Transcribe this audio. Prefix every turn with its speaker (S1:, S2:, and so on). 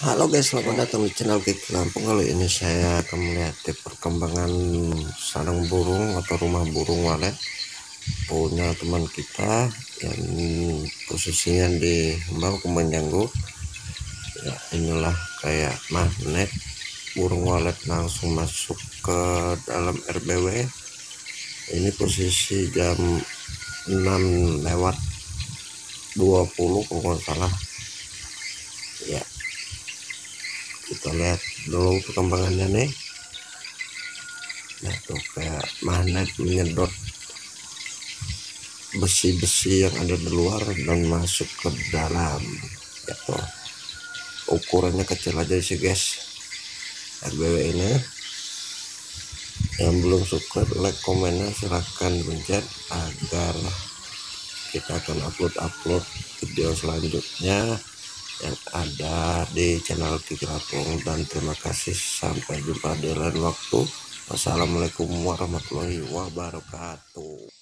S1: Halo guys, selamat datang di channel Kiki Lampung. Kali ini saya akan melihat perkembangan sarang burung atau rumah burung walet punya teman kita yang posisinya di Hembang Kembang Janggut. Ya, inilah kayak magnet burung walet langsung masuk ke dalam RBW. Ini posisi jam 6:20 kalau nggak salah. Ya, kita lihat dulu perkembangannya nih. Nah tuh kayak magnet menyedot besi-besi yang ada di luar dan masuk ke dalam ya tuh. Ukurannya kecil aja sih guys RBW ini. Yang belum subscribe, like, komennya silahkan pencet agar kita akan upload video selanjutnya yang ada di channel Kiki Lampung. Dan terima kasih, sampai jumpa di lain waktu. Wassalamualaikum warahmatullahi wabarakatuh.